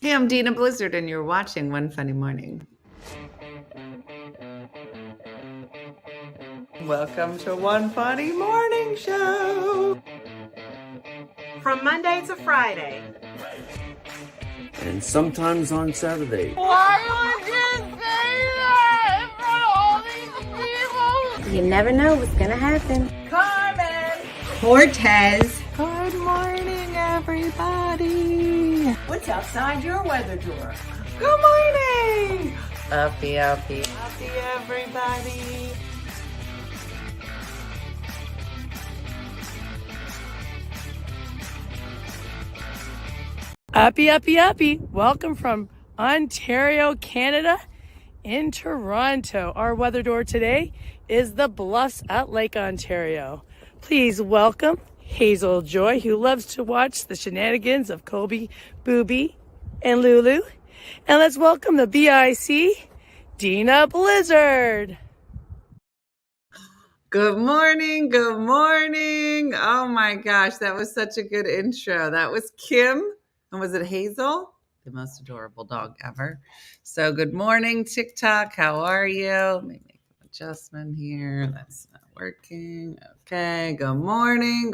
Hey, I'm Dina Blizzard, and you're watching One Funny Morning. Welcome to One Funny Morning Show. From Monday to Friday. And sometimes on Saturday. Why would you say that in front of all these people? You never know what's gonna happen. Carmen. Cortez. Good morning, everybody. What's outside your weather drawer? Good morning. Uppy, everybody. Uppy. Welcome from Ontario, Canada, in Toronto. Our weather door today is the Bluffs at Lake Ontario. Please welcome Hazel Joy, who loves to watch the shenanigans of Kobe, Booby, and Lulu. And let's welcome the BIC, Dina Blizzard. Good morning. Oh my gosh, that was such a good intro. That was Kim. And was it Hazel? The most adorable dog ever. So good morning, TikTok. How are you? Let me make an adjustment here. That's not working. Okay. Good morning.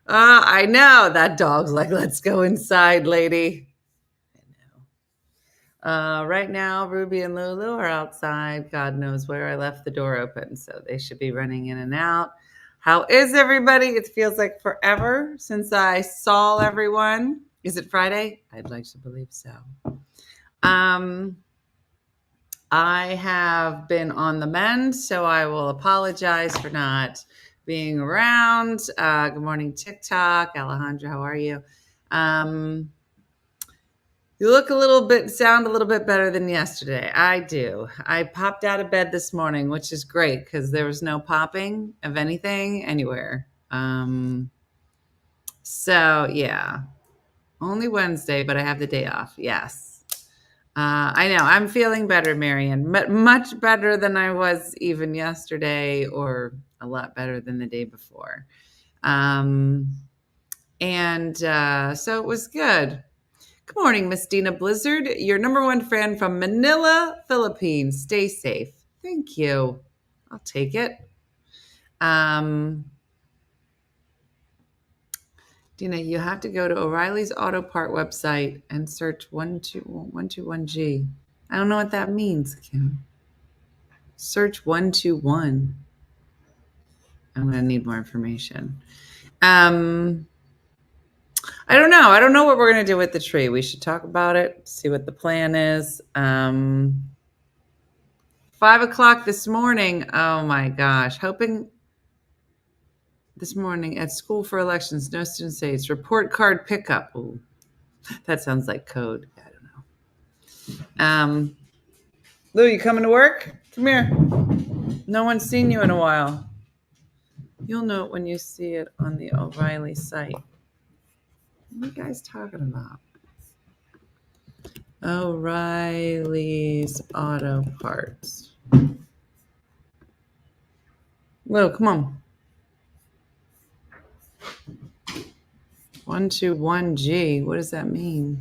I know that dog's like, let's go inside, lady. I know. Right now, Ruby and Lulu are outside. God knows where. I left the door open, so they should be running in and out. How is everybody? It feels like forever since I saw everyone. Is it Friday? I'd like to believe so. I have been on the mend, so I will apologize for not being around. Good morning, TikTok. Alejandra, how are you? You sound a little bit better than yesterday. I do. I popped out of bed this morning, which is great because there was no popping of anything anywhere. So yeah, only Wednesday, but I have the day off. Yes. I know. I'm feeling better, Marion, but much better than I was even yesterday, or a lot better than the day before. So it was good. Good morning, Miss Dina Blizzard, your number one fan from Manila, Philippines. Stay safe. Thank you. I'll take it. Dina, you have to go to O'Reilly's Auto Part website and search 121G. I don't know what that means, Kim. Search 121. I'm going to need more information. I don't know. I don't know what we're going to do with the tree. We should talk about it, see what the plan is. 5 o'clock this morning. Oh my gosh. Hoping this morning at school for elections, no student states. Report card pickup. Ooh, that sounds like code. I don't know. Lou, you coming to work? Come here. No one's seen you in a while. You'll know it when you see it on the O'Reilly site. What are you guys talking about? O'Reilly's Auto Parts. Lou, come on. 121G. What does that mean?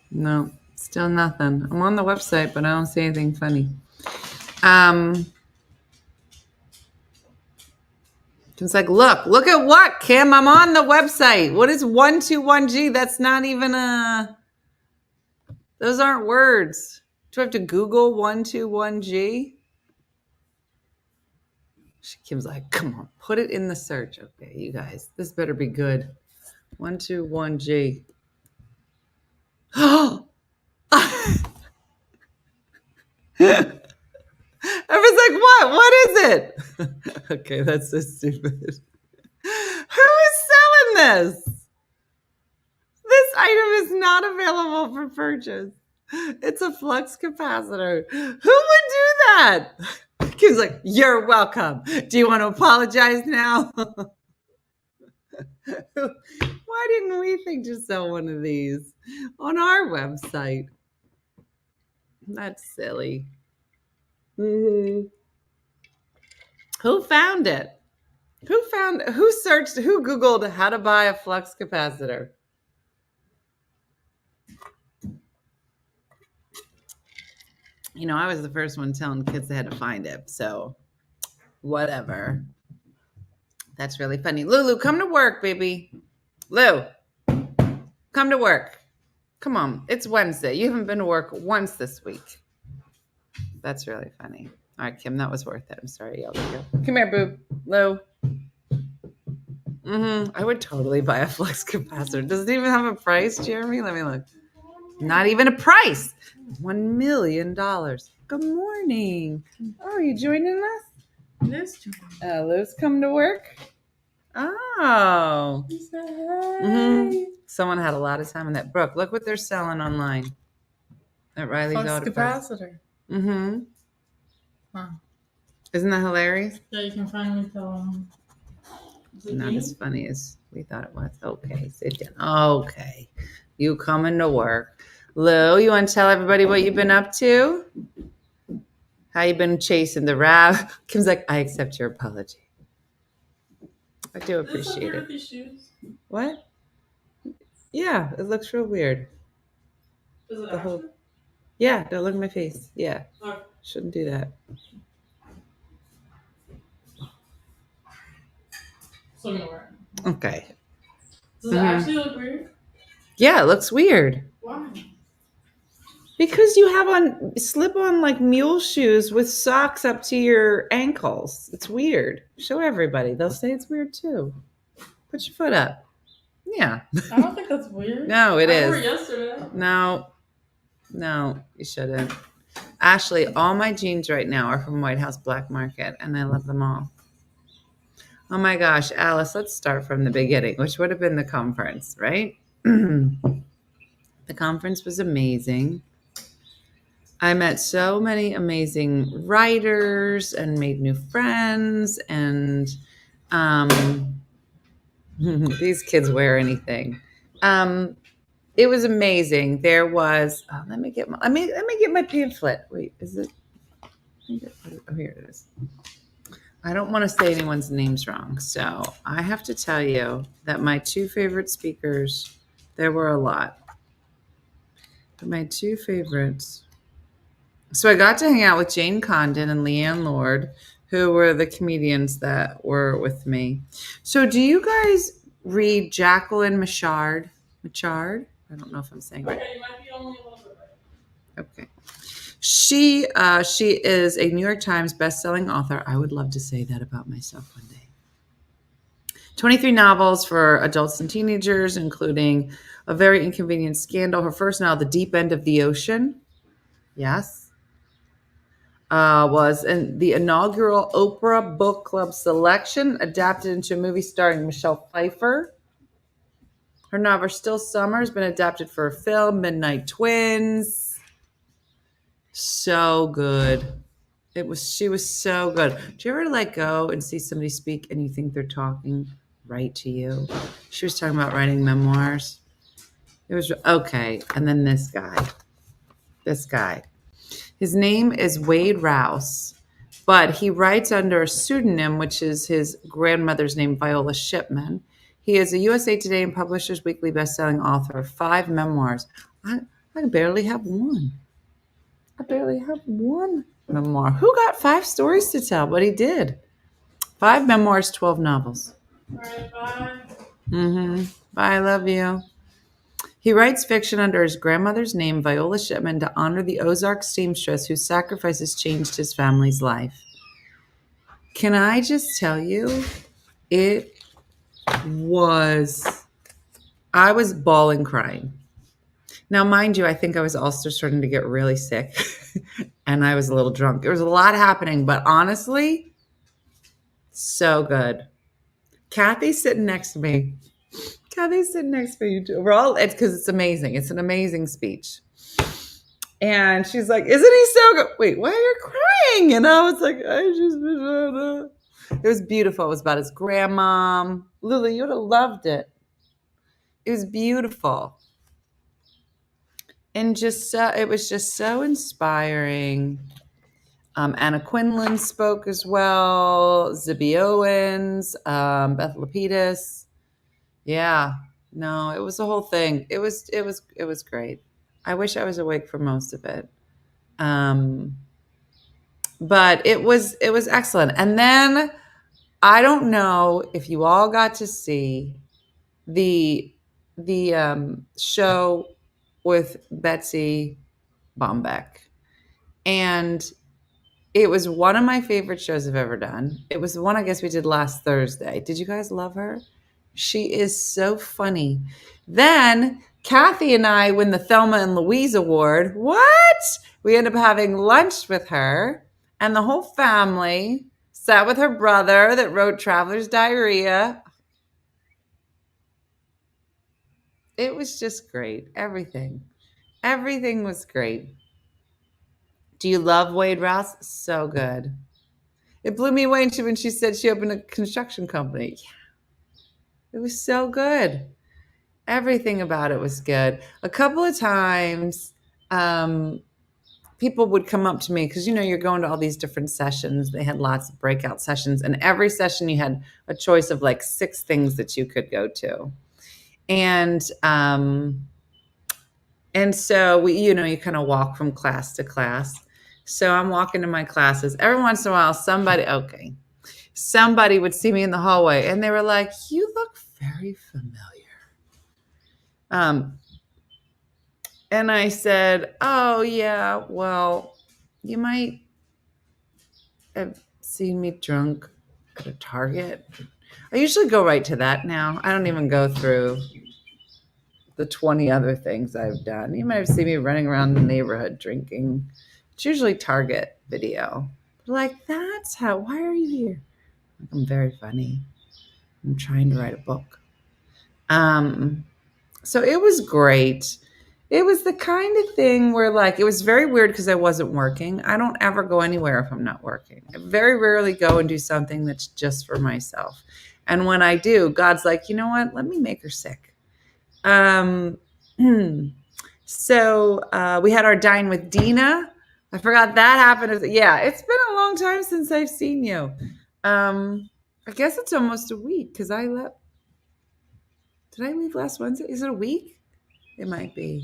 No, still nothing. I'm on the website, but I don't see anything funny. It's like, look at what, Kim? I'm on the website. What is 121G? That's not even those aren't words. Do I have to Google 121G? Kim's like, come on, put it in the search. Okay, you guys, this better be good. 121G. Oh! Everyone's like, what? What is it? Okay, that's so stupid. Who is selling this? This item is not available for purchase. It's a flux capacitor. Who would do that? Kim's like, you're welcome. Do you want to apologize now? Why didn't we think to sell one of these on our website? That's silly. Mm-hmm. Who found it? Who searched, who Googled how to buy a flux capacitor? You know, I was the first one telling kids they had to find it. So, whatever. That's really funny. Lulu, come to work, baby. Lou, come to work. Come on. It's Wednesday. You haven't been to work once this week. That's really funny. All right, Kim, that was worth it. I'm sorry I yelled at you. Come here, boo. Lou. I would totally buy a flux capacitor. Does it even have a price, Jeremy? Let me look. Not even a price. $1 million. Good morning. Oh, are you joining us? Lou's come to work. Oh. Someone had a lot of time in that. Brooke, look what they're selling online at Riley's Auto Parts. Capacitor. Wow. Isn't that hilarious? Yeah, you can finally tell. Not as funny as we thought it was. Okay, sit down. Okay. You coming to work. Lou, you want to tell everybody what you've been up to? How you been chasing the rabbit? Kim's like, I accept your apology. I do appreciate it. These shoes. What? Yeah, it looks real weird. Is it the whole... Yeah, don't look at my face. Yeah. Okay. Shouldn't do that. So I'm gonna wear it. Okay. Does it actually look weird? Yeah, it looks weird. Why? Because you have on slip-on like mule shoes with socks up to your ankles. It's weird. Show everybody. They'll say it's weird too. Put your foot up. Yeah. I don't think that's weird. No, it is. I wore it yesterday. No, you shouldn't. Ashley, all my jeans right now are from White House Black Market, and I love them all. Oh my gosh, Alice, let's start from the beginning, which would have been the conference, right? The conference was amazing. I met so many amazing writers and made new friends, and these kids wear anything. It was amazing. There was let me get my pamphlet. Wait, is it? Oh, here it is. I don't want to say anyone's names wrong, so I have to tell you that my two favorite speakers, there were a lot, but my two favorites. So I got to hang out with Jane Condon and Leanne Lord, who were the comedians that were with me. So do you guys read Jacqueline Machard? Machard? I don't know if I'm saying it right. Okay, you might be only a little bit right. Okay. She is a New York Times bestselling author. I would love to say that about myself one day. 23 novels for adults and teenagers, including A Very Inconvenient Scandal. Her first novel, The Deep End of the Ocean. Yes. Was in the inaugural Oprah Book Club selection, adapted into a movie starring Michelle Pfeiffer. Her novel, Still Summer, has been adapted for a film, Midnight Twins. So good. She was so good. Do you ever go and see somebody speak and you think they're talking right to you? She was talking about writing memoirs. It was okay. And then this guy. His name is Wade Rouse, but he writes under a pseudonym, which is his grandmother's name, Viola Shipman. He is a USA Today and Publishers Weekly bestselling author of 5 memoirs. I barely have one. Memoir. Who got 5 stories to tell? But he did. 5 memoirs, 12 novels. All right, bye. Bye, I love you. He writes fiction under his grandmother's name, Viola Shipman, to honor the Ozark seamstress whose sacrifices changed his family's life. Can I just tell you, I was bawling crying. Now, mind you, I think I was also starting to get really sick and I was a little drunk. There was a lot happening, but honestly, so good. Kathy's sitting next to me. It's because it's amazing. It's an amazing speech. And she's like, isn't he so good? Wait, why are you crying? And I was like, it was beautiful. It was about his grandma. Lulu, you would have loved it. It was beautiful. And it was just so inspiring. Anna Quinlan spoke as well. Zibby Owens, Beth Lapidus. Yeah, no, it was a whole thing. It was great. I wish I was awake for most of it. But it was excellent. And then I don't know if you all got to see the show with Betsy Bombeck. And it was one of my favorite shows I've ever done. It was the one I guess we did last Thursday. Did you guys love her? She is so funny. Then Kathy and I win the Thelma and Louise Award. What? We end up having lunch with her, and the whole family sat with her brother that wrote Traveler's Diarrhea. It was just great. Everything was great. Do you love Wade Rouse? So good. It blew me away when she said she opened a construction company. Yeah. It was so good. Everything about it was good. A couple of times, people would come up to me because, you're going to all these different sessions. They had lots of breakout sessions. And every session you had a choice of like 6 things that you could go to. And so we, you kind of walk from class to class. So I'm walking to my classes. Every once in a while, somebody would see me in the hallway and they were like, "You look very familiar." And I said, "Oh yeah, well, you might have seen me drunk at a Target." I usually go right to that now. I don't even go through the 20 other things I've done. You might have seen me running around the neighborhood drinking. It's usually Target video. Like, why are you here? I'm very funny. I'm trying to write a book. So it was great. It was the kind of thing where it was very weird because I wasn't working. I don't ever go anywhere if I'm not working. I very rarely go and do something that's just for myself. And when I do, God's like, you know what? Let me make her sick. So we had our dine with Dina. I forgot that happened. Yeah, it's been a long time since I've seen you. I guess it's almost a week because I left. Did I leave last Wednesday? Is it a week? It might be.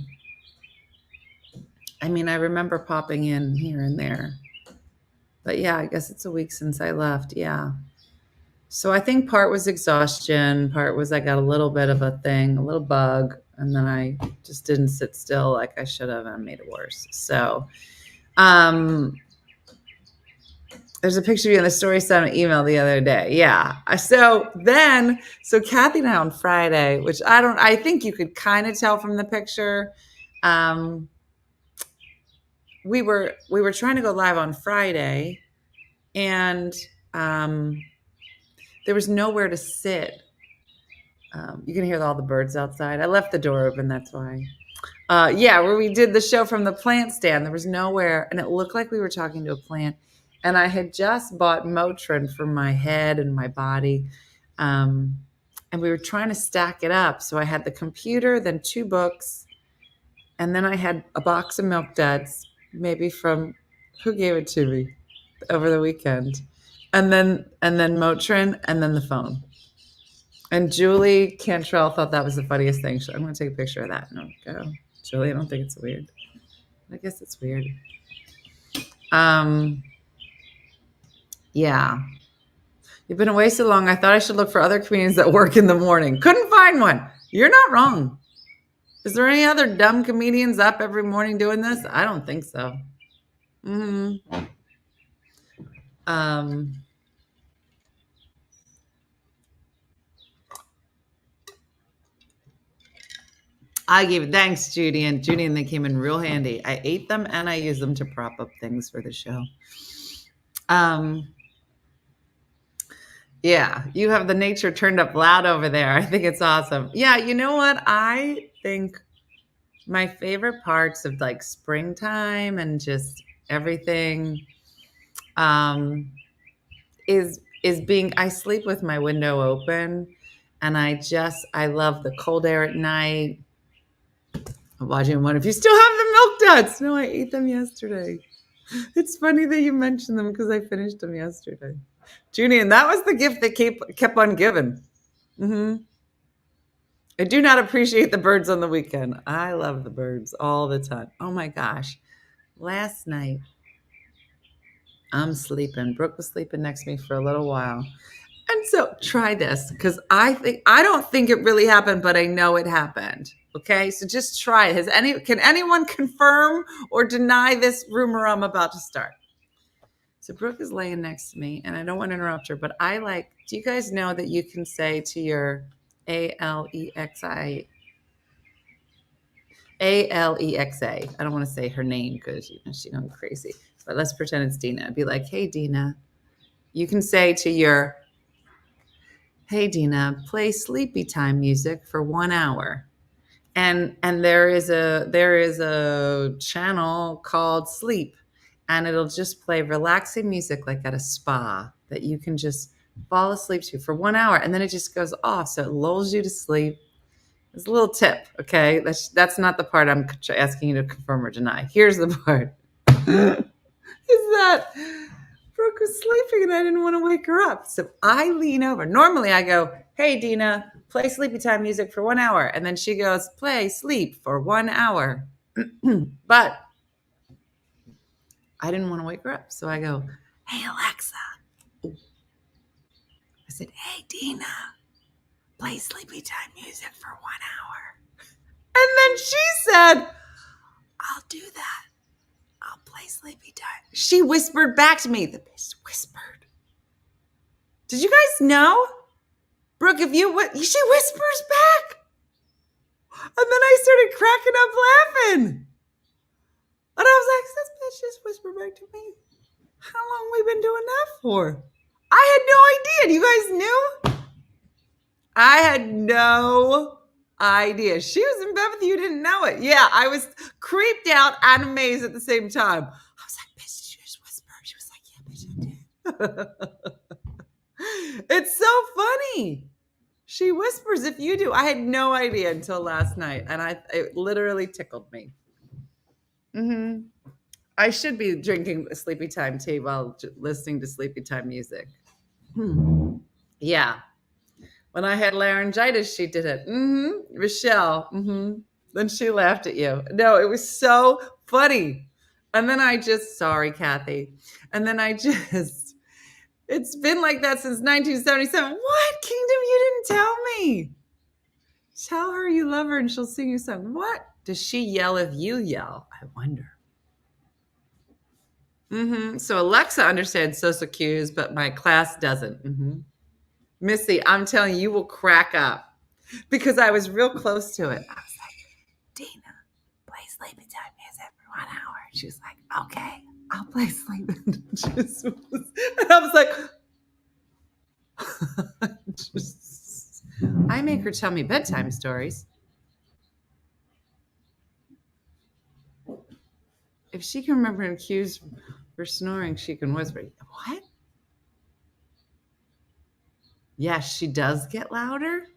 I mean, I remember popping in here and there. But yeah, I guess it's a week since I left. Yeah. So I think part was exhaustion. Part was I got a little bit of a thing, a little bug. And then I just didn't sit still like I should have and made it worse. So there's a picture of you in the Story Summit email the other day. Yeah. So Kathy and I on Friday, which I think you could kind of tell from the picture. We were trying to go live on Friday and there was nowhere to sit. You can hear all the birds outside. I left the door open. That's why. Where we did the show from the plant stand, there was nowhere. And it looked like we were talking to a plant. And I had just bought Motrin for my head and my body. And we were trying to stack it up. So I had the computer, then 2 books. And then I had a box of Milk Duds, maybe from, who gave it to me over the weekend? And then Motrin, and then the phone. And Julie Cantrell thought that was the funniest thing. So I'm going to take a picture of that. No, go. Julie, I don't think it's weird. I guess it's weird. Yeah. You've been away so long, I thought I should look for other comedians that work in the morning. Couldn't find one. You're not wrong. Is there any other dumb comedians up every morning doing this? I don't think so. I gave it thanks, Judy, and they came in real handy. I ate them and I used them to prop up things for the show. Yeah, you have the nature turned up loud over there. I think it's awesome. Yeah, you know what? I think my favorite parts of springtime and just everything is being, I sleep with my window open and I love the cold air at night. I'm watching one. If you still have the Milk Duds. No, I ate them yesterday. It's funny that you mentioned them because I finished them yesterday. Junie, and that was the gift that kept on giving. I do not appreciate the birds on the weekend. I love the birds all the time. Oh my gosh. Last night, I'm sleeping. Brooke was sleeping next to me for a little while. And so try this because I don't think it really happened, but I know it happened. Okay, so just try it. Can anyone confirm or deny this rumor I'm about to start? So Brooke is laying next to me, and I don't want to interrupt her, but do you guys know that you can say to your Alexa? Alexa. I don't want to say her name because she's going crazy, but let's pretend it's Dina. Be like, hey, Dina. You can say to your, hey, Dina, play sleepy time music for 1 hour. And there is a channel called Sleep, and it'll just play relaxing music like at a spa that you can just fall asleep to for 1 hour, and then it just goes off, so it lulls you to sleep. It's a little tip, okay? That's not the part I'm asking you to confirm or deny. Here's the part: is that Brooke was sleeping and I didn't want to wake her up, so I lean over. Normally, I go, "Hey, Dina, play sleepy time music for 1 hour," and then she goes, "Play sleep for 1 hour." But I didn't want to wake her up, so I go, "Hey, Alexa." I said, "Hey, Dina, play sleepy time music for 1 hour." And then she said, "I'll do that. I'll play sleepy time." She whispered back to me. The bitch whispered. Did you guys know? Brooke, she whispers back. And then I started cracking up laughing. And I was like, this bitch just whispered back to me. How long we been doing that for? I had no idea. You guys knew? I had no idea. She was in bed with you, didn't know it. Yeah, I was creeped out and amazed at the same time. I was like, bitch, did you just whisper? She was like, yeah, bitch, I did. It's so funny. She whispers if you do. I had no idea until last night, and it literally tickled me. I should be drinking sleepy time tea while listening to sleepy time music. Yeah. When I had laryngitis, she did it. Rochelle. Then she laughed at you. No, it was so funny. And then sorry, Kathy. And then it's been like that since 1977. What, Kingdom? You didn't tell me. Tell her you love her and she'll sing you a song. What? Does she yell if you yell? I wonder. So Alexa understands social cues, but my class doesn't. Missy, I'm telling you, you will crack up because I was real close to it. I was like, Dina, play sleepy time music for 1 hour. She was like, okay, I'll play sleepy. And I was like, I make her tell me bedtime stories. If she can remember an cues for snoring, she can whisper. What? Yes, she does get louder.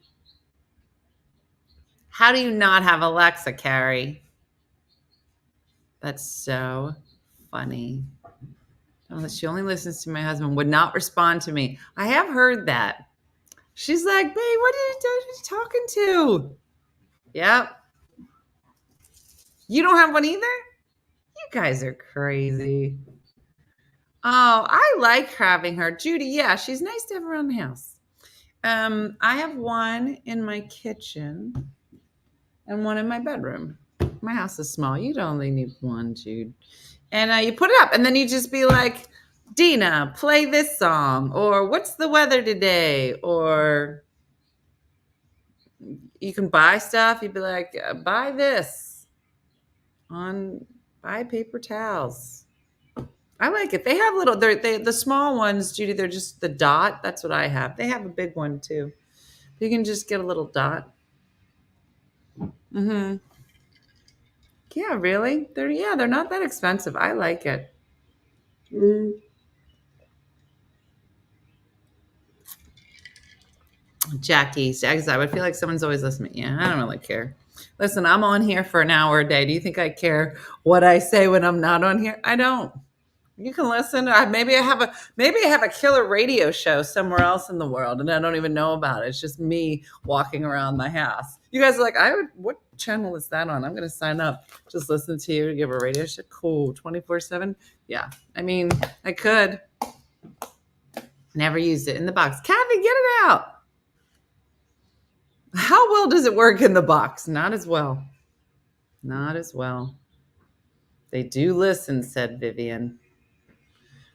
How do you not have Alexa, Carrie? That's so funny. She only listens to my husband, would not respond to me. I have heard that. She's like, babe, what are you talking to? Yep. You don't have one either? You guys are crazy. Oh, I like having her. Judy, yeah, she's nice to have around the house. I have one in my kitchen and one in my bedroom. My house is small. You'd only need one, Jude. And you put it up, and then you just be like, Dina, play this song, or what's the weather today? Or you can buy stuff. You'd be like, buy this buy paper towels. I like it. They have the small ones, Judy, they're just the dot. That's what I have. They have a big one too. You can just get a little dot. Yeah, really? They're not that expensive. I like it. Jackie, I would feel like someone's always listening. Yeah, I don't really care. Listen, I'm on here for an hour a day. Do you think I care what I say when I'm not on here? I don't. You can listen. Maybe I have a killer radio show somewhere else in the world, and I don't even know about it. It's just me walking around my house. You guys are like, what channel is that on? I'm going to sign up. Just listen to you. You have a radio show. Cool. 24/7. Yeah. I mean, I could. Never used it in the box. Kathy, get it out. How well does it work in the box? Not as well. Not as well. They do listen, said Vivian.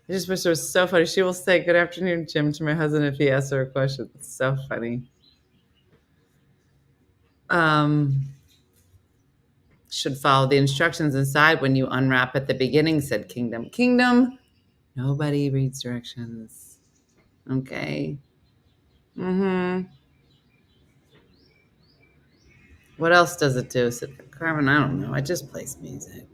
I just wish it was so funny. She will say, "Good afternoon, Jim," to my husband if he asks her a question. It's so funny. Should follow the instructions inside when you unwrap at the beginning, said Kingdom. Kingdom, nobody reads directions. Okay. What else does it do? Said Carmen, I don't know. It just plays music.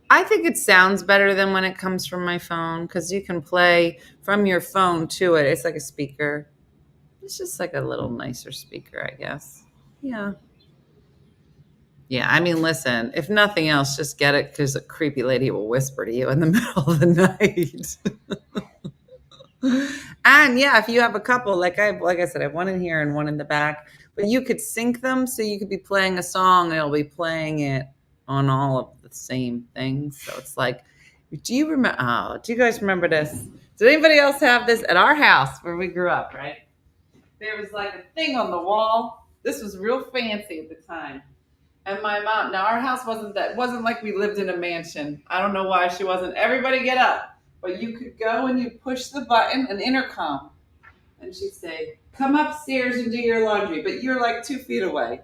I think it sounds better than when it comes from my phone because you can play from your phone to it. It's like a speaker. It's just like a little nicer speaker, I guess. Yeah. Yeah, I mean, listen, if nothing else, just get it because a creepy lady will whisper to you in the middle of the night. And yeah, if you have a couple, like I said, I have one in here and one in the back, but you could sync them so you could be playing a song and it'll be playing it on all of the same things. So it's like, do you guys remember this? Did anybody else have this at our house where we grew up, right? There was like a thing on the wall. This was real fancy at the time. And my mom, now our house wasn't like we lived in a mansion. I don't know why she wasn't. Everybody get up. But you could go and you push the button, an intercom. And she'd say, come upstairs and do your laundry. But you're like 2 feet away.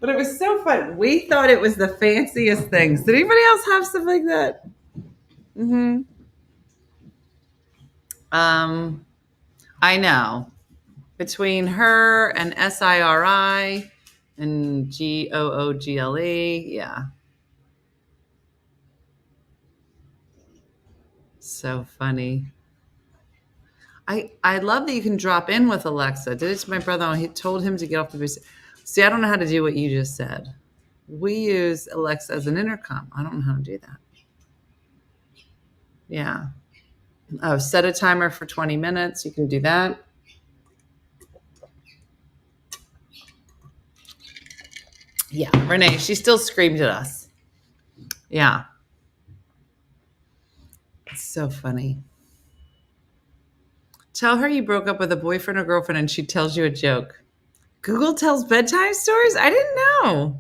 But it was so fun. We thought it was the fanciest things. Did anybody else have stuff like that? I know. Between her and SIRI and GOOGLE, yeah. So funny. I love that you can drop in with Alexa. Did it to my brother. He told him to get off the bus. See, I don't know how to do what you just said. We use Alexa as an intercom. I don't know how to do that. Yeah. Oh, set a timer for 20 minutes. You can do that. Yeah, Renee, she still screamed at us. Yeah. It's so funny. Tell her you broke up with a boyfriend or girlfriend and she tells you a joke. Google tells bedtime stories? I didn't know.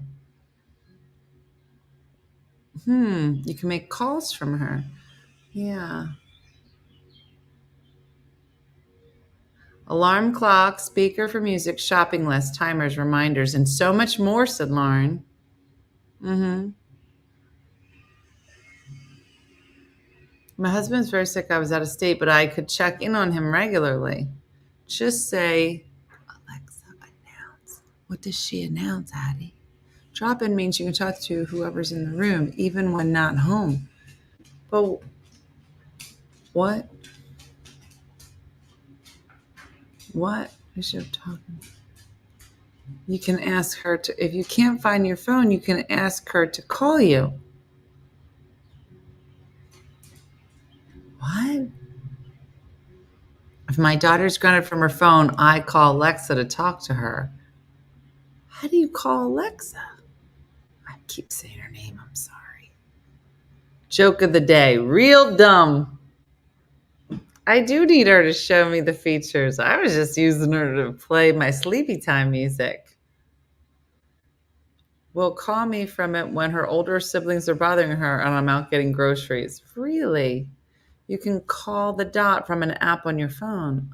You can make calls from her. Yeah. Alarm clock, speaker for music, shopping list, timers, reminders, and so much more, said Lauren. My husband's very sick. I was out of state, but I could check in on him regularly. Just say, Alexa, announce. What does she announce, Addie? Drop in means you can talk to whoever's in the room, even when not home. But what? What is she talking? You can ask her to, if you can't find your phone, you can ask her to call you. What? If my daughter's grounded from her phone, I call Alexa to talk to her. How do you call Alexa? I keep saying her name. I'm sorry. Joke of the day. Real dumb. I do need her to show me the features. I was just using her to play my sleepy time music. Will call me from it when her older siblings are bothering her and I'm out getting groceries. Really? You can call the dot from an app on your phone.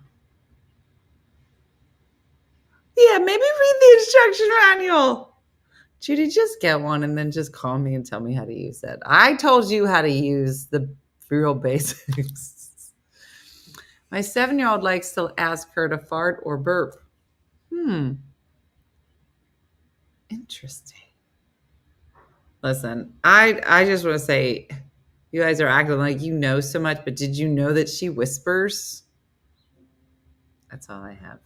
Yeah, maybe read the instruction manual. Judy, just get one and then just call me and tell me how to use it. I told you how to use the real basics. My 7-year-old likes to ask her to fart or burp. Interesting. Listen, I just want to say, you guys are acting like you know so much, but did you know that she whispers? That's all I have.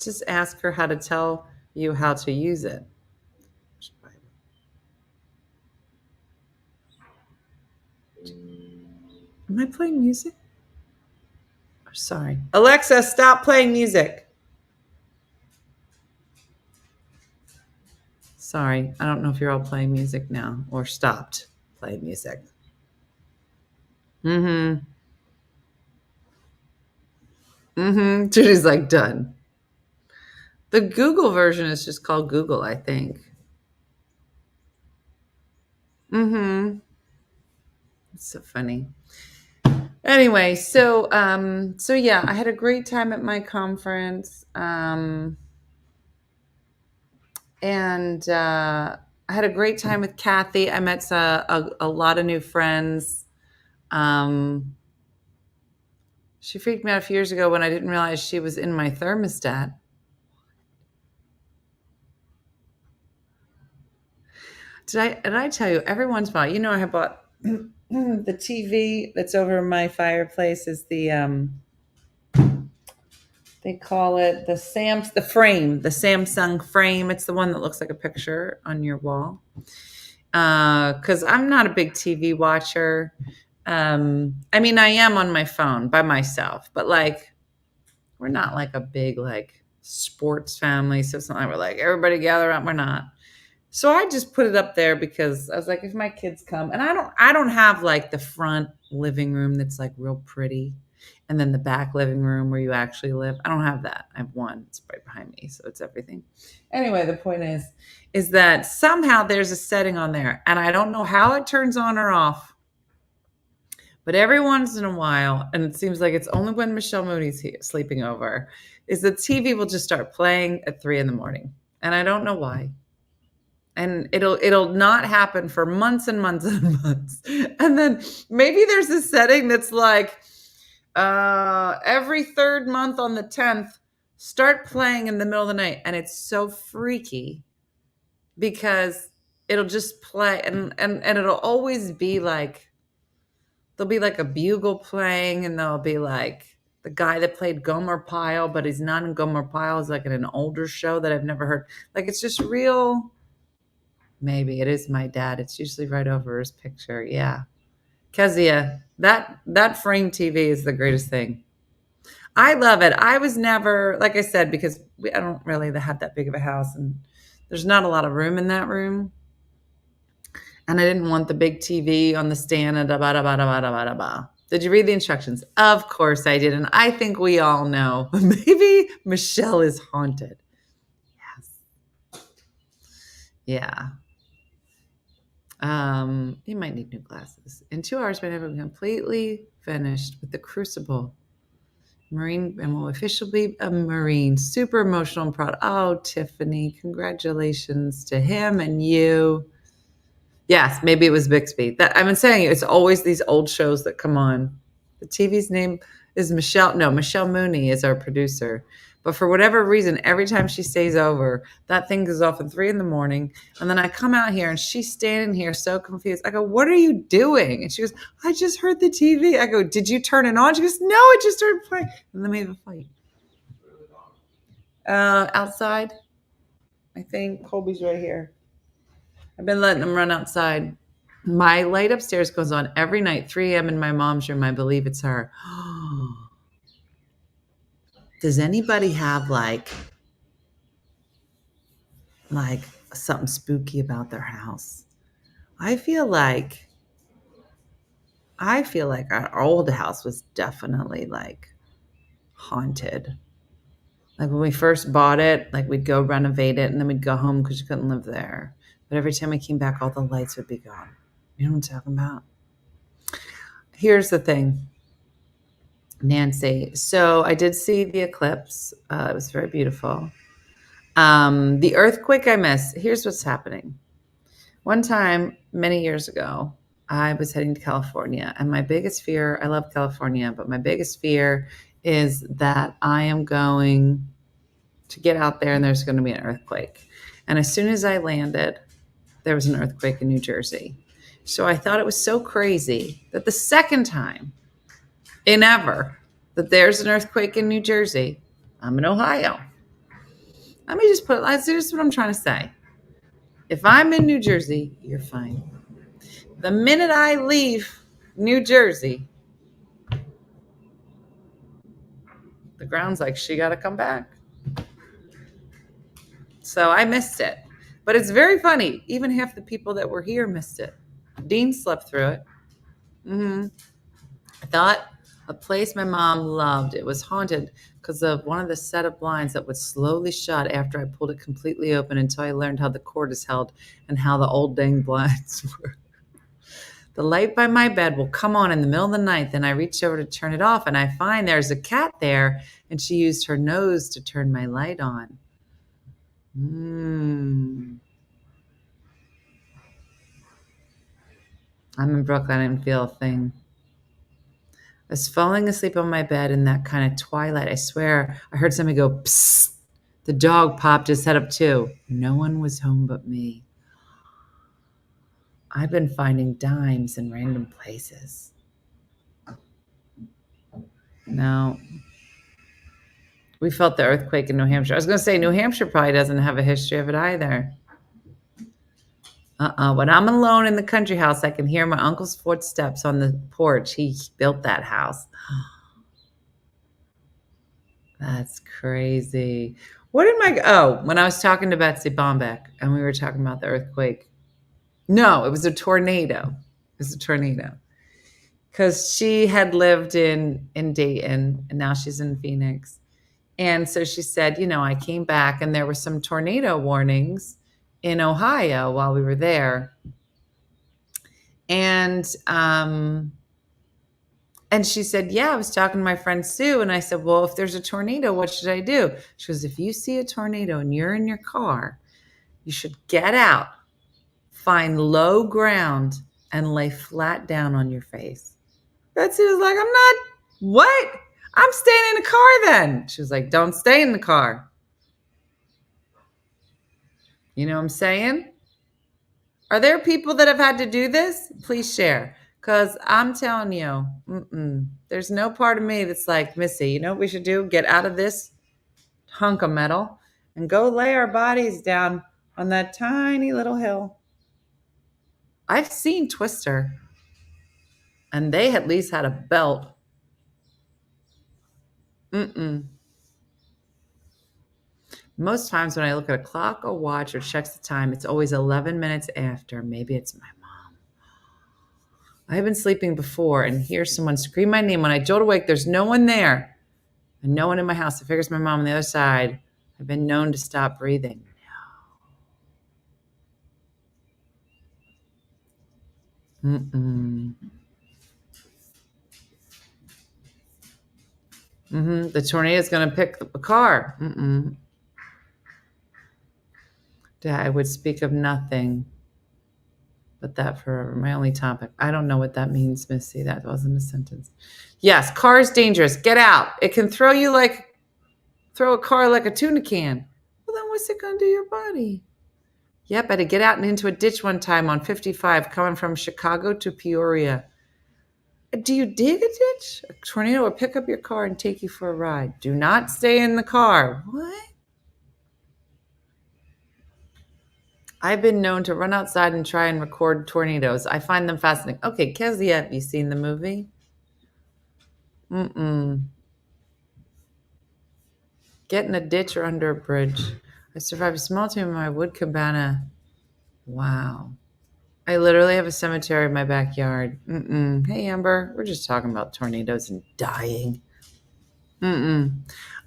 Just ask her how to tell you how to use it. Am I playing music? Sorry. Alexa, stop playing music. Sorry. I don't know if you're all playing music now or stopped playing music. Mm-hmm. Mm-hmm. Judy's like, done. The Google version is just called Google, I think. Mm-hmm. It's so funny. Anyway, so yeah, I had a great time at my conference. And I had a great time with Kathy. I met a lot of new friends. She freaked me out a few years ago when I didn't realize she was in my thermostat. Did I tell you, every once in a while, you know, I have bought the TV that's over my fireplace is the they call it the Samsung frame. It's the one that looks like a picture on your wall. Because I'm not a big TV watcher. I mean, I am on my phone by myself, but like, we're not like a big like sports family. So it's not like we're like everybody gather up. We're not. So I just put it up there because I was like, if my kids come, and I don't have like the front living room that's like real pretty, and then the back living room where you actually live. I don't have that. I have one. It's right behind me, so it's everything. Anyway, the point is that somehow there's a setting on there, and I don't know how it turns on or off. But every once in a while, and it seems like it's only when Michelle Mooney's here, sleeping over, is the TV will just start playing at 3 a.m. And I don't know why. And it'll not happen for months and months and months. And then maybe there's a setting that's like every third month on the 10th, start playing in the middle of the night. And it's so freaky because it'll just play and it'll always be like, there'll be like a bugle playing, and there'll be like the guy that played Gomer Pyle, but he's not in Gomer Pyle. He's like in an older show that I've never heard. Like, it's just real. Maybe it is my dad. It's usually right over his picture. Yeah. Kezia, that frame TV is the greatest thing. I love it. I was never, like I said, because I don't really have that big of a house, and there's not a lot of room in that room. And I didn't want the big TV on the stand. Did you read the instructions? Of course I did. And I think we all know. Maybe Michelle is haunted. Yes. Yeah. You might need new glasses. In 2 hours, my neighbor will be completely finished with the Crucible. Marine, and will officially be a Marine. Super emotional and proud. Oh, Tiffany, congratulations to him and you. Yes, maybe it was Bixby. That I've been saying, it's always these old shows that come on. The TV's name is Michelle. No, Michelle Mooney is our producer. But for whatever reason, every time she stays over, that thing goes off at 3 a.m. And then I come out here and she's standing here so confused. I go, what are you doing? And she goes, I just heard the TV. I go, did you turn it on? She goes, no, it just started playing. And then we have a fight. Outside. I think Colby's right here. I've been letting them run outside. My light upstairs goes on every night, 3 a.m. in my mom's room. I believe it's her. Does anybody have like something spooky about their house? I feel like our old house was definitely like haunted. Like when we first bought it, like we'd go renovate it and then we'd go home because you couldn't live there. But every time we came back, all the lights would be gone. You know what I'm talking about? Here's the thing, Nancy. So I did see the eclipse. It was very beautiful. The earthquake I missed. Here's what's happening. One time, many years ago, I was heading to California, and my biggest fear, I love California, but my biggest fear is that I am going to get out there and there's going to be an earthquake. And as soon as I landed, there was an earthquake in New Jersey. So I thought it was so crazy that the second time in ever that there's an earthquake in New Jersey, I'm in Ohio. Let me just put it, that's just what I'm trying to say. If I'm in New Jersey, you're fine. The minute I leave New Jersey, The ground's like, she got to come back. So I missed it. But it's very funny. Even half the people that were here missed it. Dean slept through it. I thought a place my mom loved. It was haunted because of one of the set of blinds that would slowly shut after I pulled it completely open until I learned how the cord is held and how the old dang blinds work. The light by my bed will come on in the middle of the night. Then I reach over to turn it off and I find there's a cat there and she used her nose to turn my light on. I'm in Brooklyn. I didn't feel a thing. I was falling asleep on my bed in that kind of twilight. I swear I heard somebody go, psst. The dog popped his head up too. No one was home but me. I've been finding dimes in random places. No. We felt the earthquake in New Hampshire. I was going to say New Hampshire probably doesn't have a history of it either. When I'm alone in the country house, I can hear my uncle's footsteps on the porch. He built that house. That's crazy. When I was talking to Betsy Bombeck and we were talking about the earthquake. No, it was a tornado. It was a tornado. Because she had lived in Dayton and now she's in Phoenix. And so she said, I came back and there were some tornado warnings in Ohio while we were there. And she said, yeah, I was talking to my friend Sue. And I said, well, if there's a tornado, what should I do? She goes, if you see a tornado and you're in your car, you should get out, find low ground, and lay flat down on your face. Betsy was like, what? I'm staying in the car then. She was like, don't stay in the car. You know what I'm saying? Are there people that have had to do this? Please share. Because I'm telling you, there's no part of me that's like, Missy, you know what we should do? Get out of this hunk of metal and go lay our bodies down on that tiny little hill. I've seen Twister, and they at least had a belt. Most times when I look at a clock or watch or checks the time, it's always 11 minutes after. Maybe it's my mom. I've been sleeping before and hear someone scream my name. When I jolt awake, there's no one there and no one in my house. I figure it's my mom on the other side. I've been known to stop breathing. The tornado is going to pick the car. I would speak of nothing but that forever. My only topic. I don't know what that means, Missy. That wasn't a sentence. Yes, car is dangerous. Get out. It can throw a car like a tuna can. Well, then what's it going to do to your body? Yep, I had to get out and into a ditch one time on 55 coming from Chicago to Peoria. Do you dig a ditch? A tornado will pick up your car and take you for a ride. Do not stay in the car. What? I've been known to run outside and try and record tornadoes. I find them fascinating. Okay, Kezia, have you seen the movie? Get in a ditch or under a bridge. I survived a small tomb in my wood cabana. Wow. I literally have a cemetery in my backyard. Hey, Amber, we're just talking about tornadoes and dying.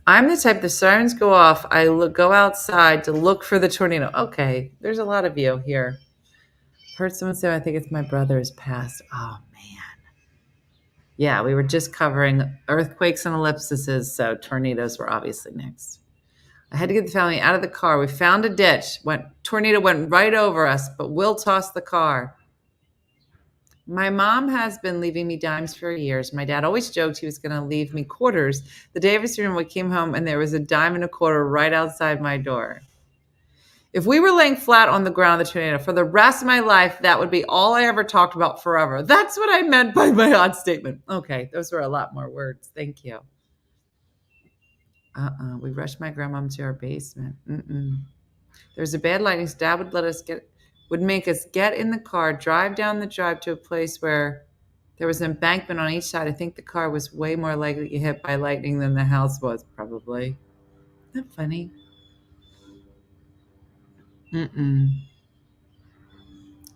I'm the type, the sirens go off, I go outside to look for the tornado. Okay, there's a lot of you here. Heard someone say, I think it's my brother's passed. Oh, man. Yeah, we were just covering earthquakes and ellipses, so tornadoes were obviously next. I had to get the family out of the car. We found a ditch. Tornado went right over us, but Will tossed the car. My mom has been leaving me dimes for years. My dad always joked he was going to leave me quarters. The day of his funeral, we came home and there was a dime and a quarter right outside my door. If we were laying flat on the ground of the tornado for the rest of my life, that would be all I ever talked about forever. That's what I meant by my odd statement. Okay, those were a lot more words. Thank you. We rushed my grandmom to our basement. There's a bad lightning. So Dad would make us get in the car, drive down the drive to a place where There was an embankment on each side. I think the car was way more likely to get hit by lightning than the house was, probably. Isn't that funny?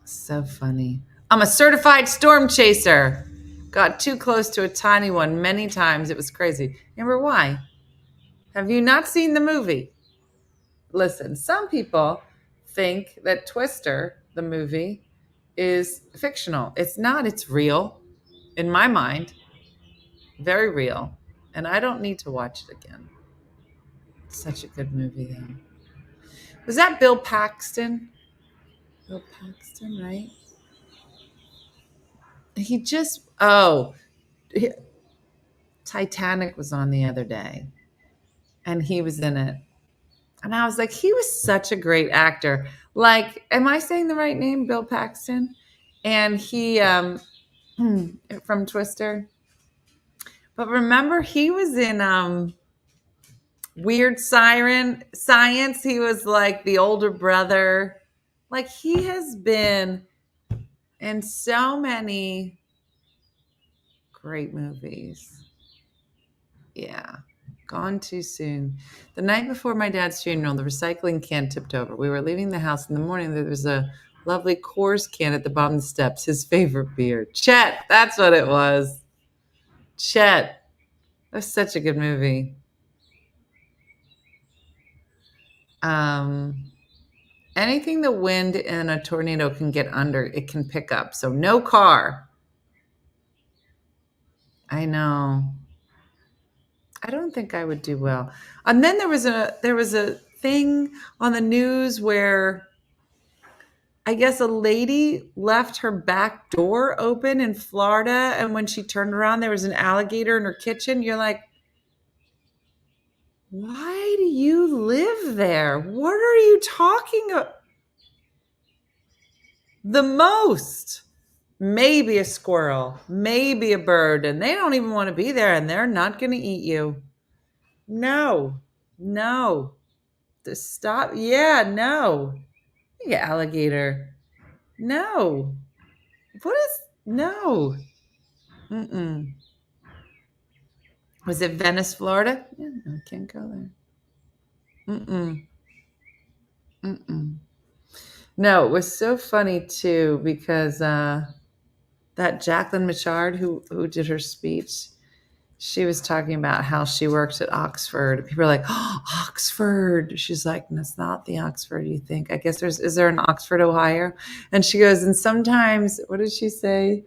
So funny. I'm a certified storm chaser. Got too close to a tiny one many times. It was crazy. Amber, why? Have you not seen the movie? Listen, some people think that Twister, the movie, is fictional. It's not. It's real. In my mind, very real. And I don't need to watch it again. It's such a good movie, though. Was that Bill Paxton? Bill Paxton, right? Titanic was on the other day, and he was in it. And I was like, he was such a great actor. Like, am I saying the right name? Bill Paxton? And he, from Twister. But remember, he was in Weird Science. He was like the older brother. Like, he has been in so many great movies. Yeah. Gone too soon. The night before my dad's funeral, the recycling can tipped over. We were leaving the house in the morning. There was a lovely Coors can at the bottom of the steps, his favorite beer. Chet, that's what it was. Chet. That's such a good movie. Anything the wind and a tornado can get under, it can pick up. So no car. I know. I don't think I would do well. And then there was a thing on the news where I guess a lady left her back door open in Florida, and when she turned around, there was an alligator in her kitchen. You're like, why do you live there? What are you talking about? The most. Maybe a squirrel, maybe a bird, and they don't even want to be there, and they're not going to eat you. No. Just stop. Yeah, no. Yeah, alligator. No. No. Mm-mm. Was it Venice, Florida? Yeah, no, can't go there. Mm-mm. No, it was so funny too because that Jacqueline Michard who did her speech, she was talking about how she works at Oxford. People are like, oh, Oxford. She's like, no, it's not the Oxford you think. I guess is there an Oxford, Ohio? And she goes, and sometimes, what did she say?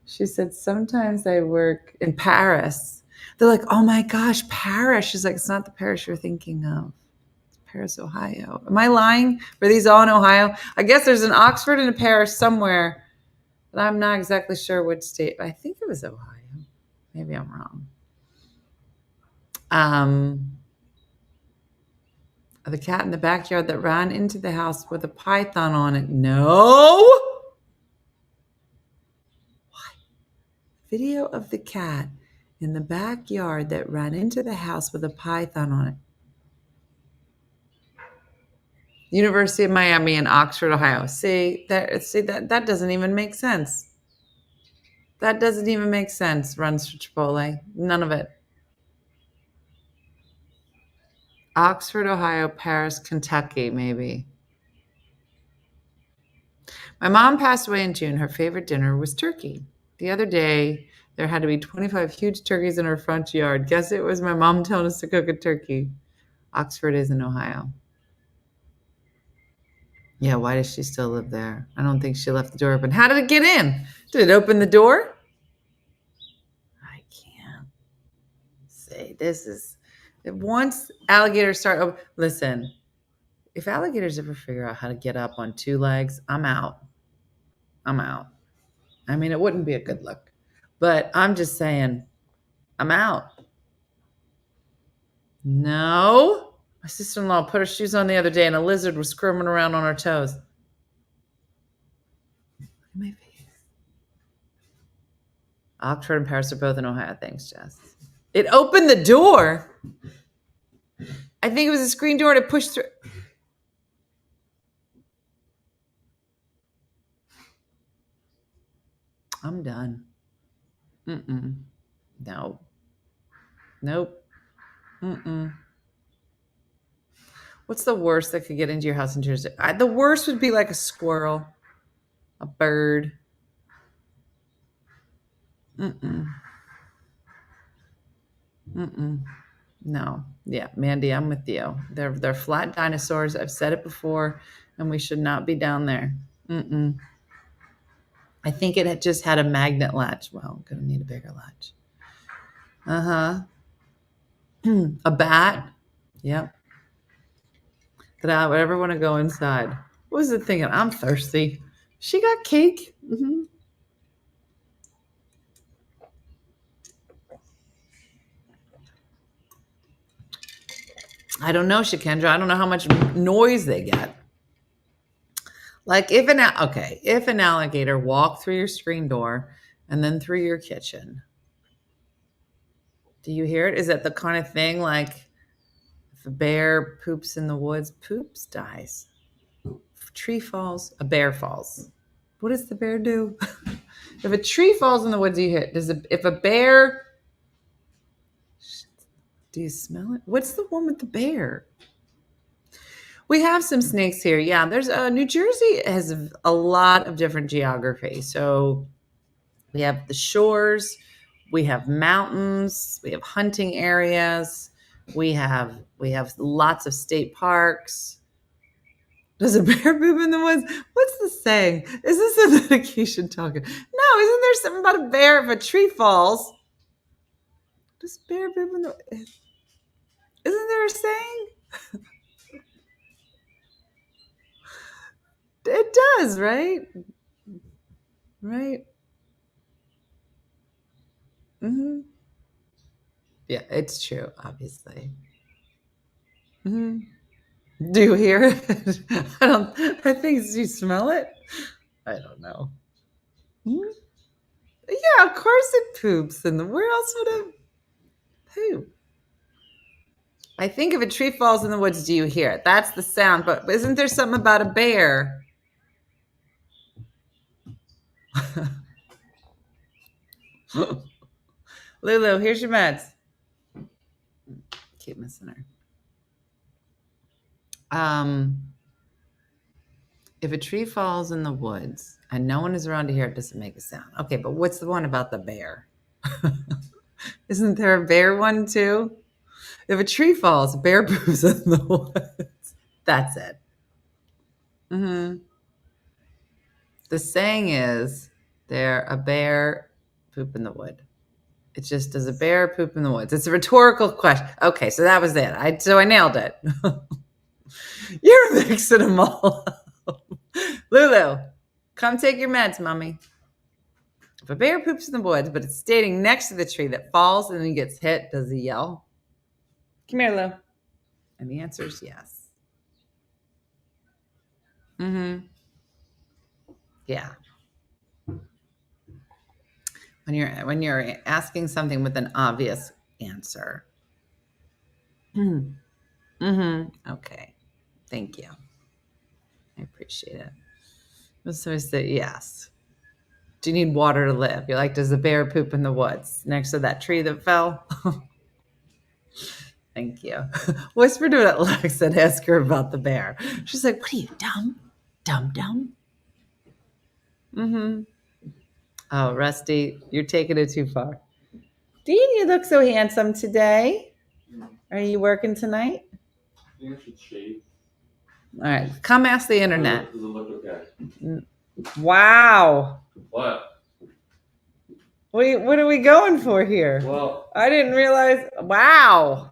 She said, sometimes I work in Paris. They're like, oh my gosh, Paris. She's like, it's not the Paris you're thinking of. It's Paris, Ohio. Am I lying? Were these all in Ohio? I guess there's an Oxford and a Paris somewhere, but I'm not exactly sure which state. I think it was Ohio. Maybe I'm wrong. The cat in the backyard that ran into the house with a python on it. No. What? Video of the cat in the backyard that ran into the house with a python on it. University of Miami and Oxford, Ohio. See that doesn't even make sense. That doesn't even make sense. Runs for Chipotle. None of it. Oxford, Ohio, Paris, Kentucky, maybe. My mom passed away in June. Her favorite dinner was turkey. The other day, there had to be 25 huge turkeys in her front yard. Guess it was my mom telling us to cook a turkey. Oxford is in Ohio. Yeah, why does she still live there? I don't think she left the door open. How did it get in? Did it open the door? I can't say. Once alligators start, listen, if alligators ever figure out how to get up on two legs, I'm out. I mean, it wouldn't be a good look, but I'm just saying, I'm out. No. My sister-in-law put her shoes on the other day and a lizard was squirming around on her toes. Look at my face. Oxford and Paris are both in Ohio. Thanks, Jess. It opened the door. I think it was a screen door to push through. I'm done. Mm-mm. No. Nope. Mm-mm. What's the worst that could get into your house in Jersey? The worst would be like a squirrel, a bird. Mm-mm. Mm-mm. No. Yeah, Mandy, I'm with you. They're flat dinosaurs. I've said it before, and we should not be down there. Mm-mm. I think it had just had a magnet latch. Well, I'm gonna need a bigger latch. Uh-huh. A bat. Yep. But I would ever want to go inside. What was it thinking? I'm thirsty. She got cake. Mm-hmm. I don't know, Shakendra. I don't know how much noise they get. Like if an alligator walked through your screen door and then through your kitchen, do you hear it? Is that the kind of thing like if a bear poops in the woods, poops, dies. If a tree falls, a bear falls. What does the bear do? If a tree falls in the woods, you hit. If a bear, do you smell it? What's the one with the bear? We have some snakes here. Yeah, there's New Jersey has a lot of different geography. So we have the shores, we have mountains, we have hunting areas, we have lots of state parks. Does a bear poop in the woods? What's the saying? Is this a medication talking? No, isn't there something about a bear if a tree falls? Does a bear poop in the? Isn't there a saying? It does, right? Right. Mm-hmm. Yeah, it's true, obviously. Mm-hmm. Do you hear it? I think, do you smell it? I don't know. Hmm? Yeah, of course it poops. And where else would it poop? I think if a tree falls in the woods, do you hear it? That's the sound. But isn't there something about a bear? Lulu, here's your meds. Keep missing her. If a tree falls in the woods and no one is around to hear it, does it make a sound? Okay, but what's the one about the bear? Isn't there a bear one too? If a tree falls, a bear poops in the woods. That's it. Mm-hmm. The saying is, there a bear poop in the wood. It's just, does a bear poop in the woods? It's a rhetorical question. Okay, so that was it. I nailed it. You're mixing them all up. Lulu, come take your meds, mommy. If a bear poops in the woods, but it's standing next to the tree that falls and then gets hit, does he yell? Come here, Lou. And the answer is yes. Mm-hmm. Yeah. When you're asking something with an obvious answer. Mm-hmm. Okay. Thank you. I appreciate it. So I say yes. Do you need water to live? You're like, does the bear poop in the woods next to that tree that fell? Thank you. Whisper to it, Lex, and ask her about the bear. She's like, what are you, dumb? Dumb? Mm-hmm. Oh, Rusty, you're taking it too far. Dean, you look so handsome today. Are you working tonight? I think I should shave. All right, come ask the internet. Does it look okay? Wow. What? What are we going for here? Well, I didn't realize. Wow.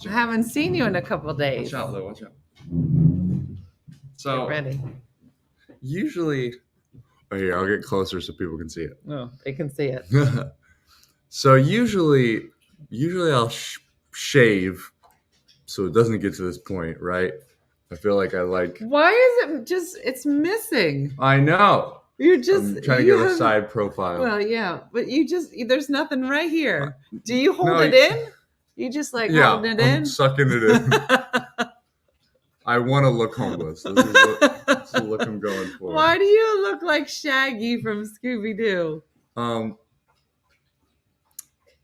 I haven't seen you in a couple days. watch out, Lou. Watch out. Get So, ready. usually, oh, here, I'll get closer so people can see it. Oh, they can see it. So, usually I'll shave so it doesn't get to this point, right? I feel like I like. Why is it just? It's missing. I know. You're just I'm trying to give a side profile. Well, yeah, but there's nothing right here. Do you hold No, it in? You just like holding it I'm in? sucking it in. I want to look homeless. This is the look I'm going for. Why do you look like Shaggy from Scooby-Doo?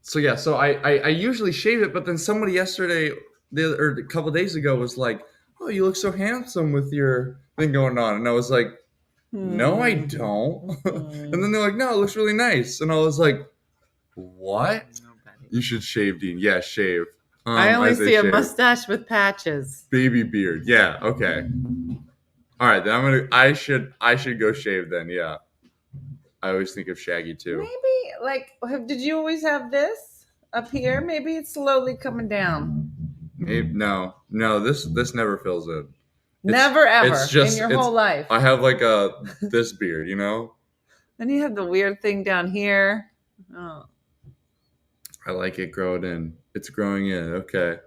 So I usually shave it, but then somebody yesterday or a couple days ago was like, "Oh, you look so handsome with your thing going on," and I was like, "No, I don't." And then they're like, "No, it looks really nice," and I was like, "What? You should shave, Dean. Yeah, shave." I only say see a shave. mustache with patches. Baby beard. Yeah. Okay. All right. Then I should go shave then. Yeah. I always think of Shaggy too. Maybe did you always have this up here? Maybe it's slowly coming down. Maybe, no. This never fills in. Never ever It's just in your whole life. I have like this beard, you know. Then you have the weird thing down here. Oh. I like it growing in. It's growing in. Okay.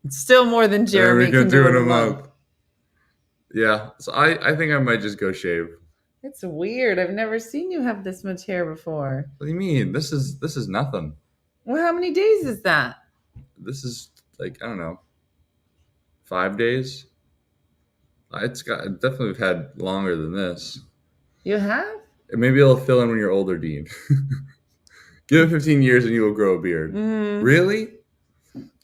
It's still more than Jeremy There we can go, do in a month. Yeah. So I think I might just go shave. It's weird. I've never seen you have this much hair before. What do you mean? This is nothing. Well, how many days is that? This is like, I don't know, 5 days. It's definitely had longer than this. You have? Maybe it'll fill in when you're older, Dean. Give it 15 years and you will grow a beard. Really?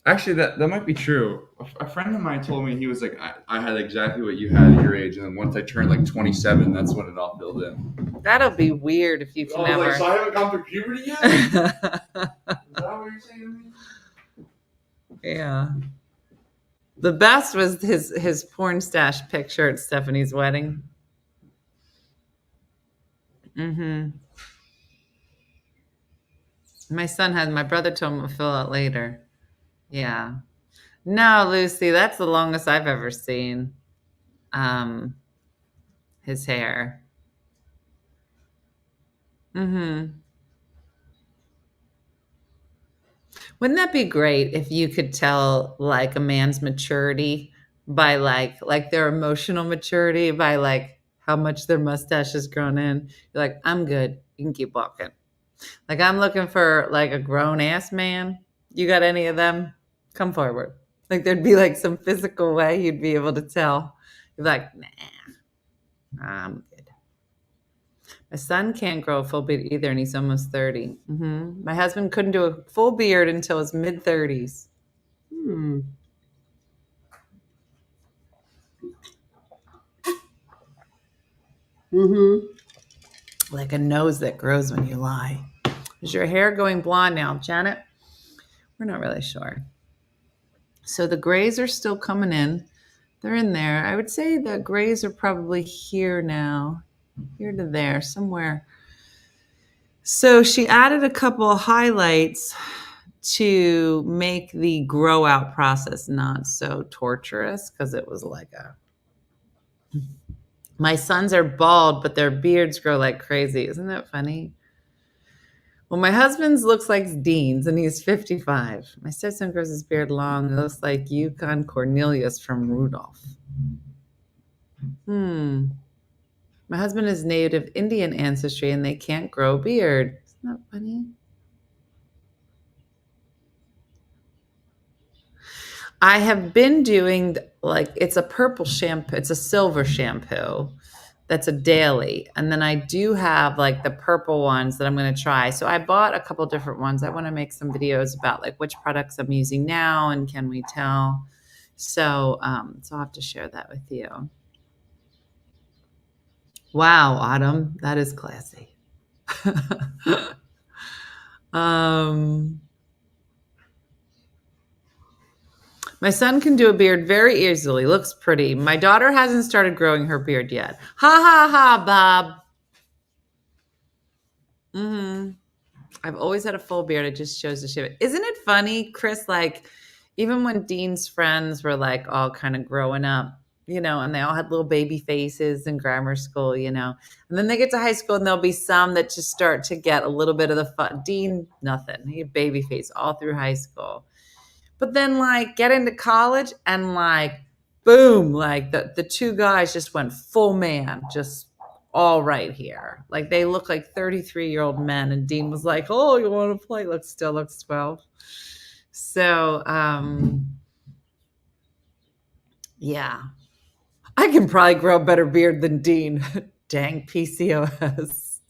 Actually, that might be true. A friend of mine told me, he was like, I had exactly what you had at your age, and then once I turned like 27, that's when it all filled in. That'll be weird if you can never. Like, so I haven't gone through puberty yet? Is that what you're saying to me? Yeah. The best was his porn stash picture at Stephanie's wedding. My brother told him to fill out later. Yeah. No, Lucy, that's the longest I've ever seen. His hair. Wouldn't that be great if you could tell like a man's maturity by like their emotional maturity by like how much their mustache has grown in? You're like, I'm good. You can keep walking. Like, I'm looking for like a grown ass man. You got any of them? Come forward. Like, there'd be like some physical way you'd be able to tell. You're like, nah, I'm good. My son can't grow a full beard either, and he's almost 30. My husband couldn't do a full beard until his mid-30s. Like a nose that grows when you lie. Is your hair going blonde now, Janet? We're not really sure. So the grays are still coming in. They're in there. I would say the grays are probably here now. Here to there, somewhere. So she added a couple of highlights to make the grow out process not so torturous, because it was like my sons are bald, but their beards grow like crazy. Isn't that funny? Well, my husband's looks like Dean's, and he's 55. My stepson grows his beard long. It looks like Yukon Cornelius from Rudolph. My husband is native Indian ancestry, and they can't grow a beard. Isn't that funny? I have been doing it's a purple shampoo. It's a silver shampoo. That's a daily. And then I do have like the purple ones that I'm going to try. So I bought a couple different ones. I want to make some videos about like which products I'm using now and can we tell. So I'll have to share that with you. Wow, Autumn, that is classy. My son can do a beard very easily. Looks pretty. My daughter hasn't started growing her beard yet. Ha ha ha, Bob. I've always had a full beard. It just shows the shape. Isn't it funny, Chris? Like, even when Dean's friends were like all kind of growing up, and they all had little baby faces in grammar school, and then they get to high school and there'll be some that just start to get a little bit of the fun. Dean, nothing. He had baby face all through high school. But then like get into college and like, boom, like the two guys just went full man, just all right here. Like they look like 33-year-old men. And Dean was like, oh, you want to play? Still looks 12. So, yeah. I can probably grow a better beard than Dean. Dang PCOS.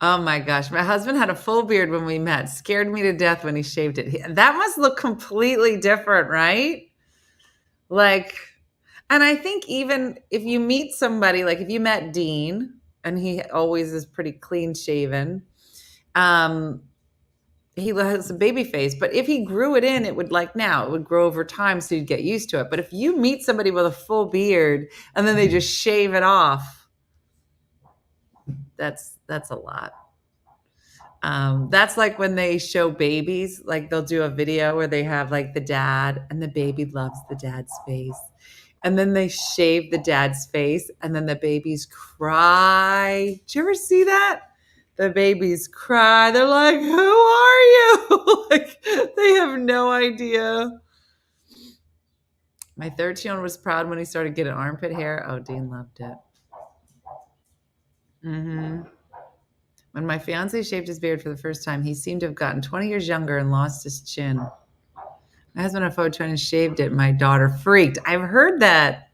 Oh my gosh. My husband had a full beard when we met. Scared me to death when he shaved it. That must look completely different, right? Like, and I think even if you meet somebody, like if you met Dean, and he always is pretty clean shaven, he has a baby face, but if he grew it in, it would it would grow over time, so you'd get used to it. But if you meet somebody with a full beard and then they just shave it off, that's a lot. That's like when they show babies, like they'll do a video where they have like the dad and the baby loves the dad's face. And then they shave the dad's face and then the babies cry. Did you ever see that? The babies cry. They're like, who are you? Like, they have no idea. My 13-year-old was proud when he started getting armpit hair. Oh, Dean loved it. When my fiance shaved his beard for the first time, he seemed to have gotten 20 years younger and lost his chin. My husband had a photo and shaved it. My daughter freaked. I've heard that.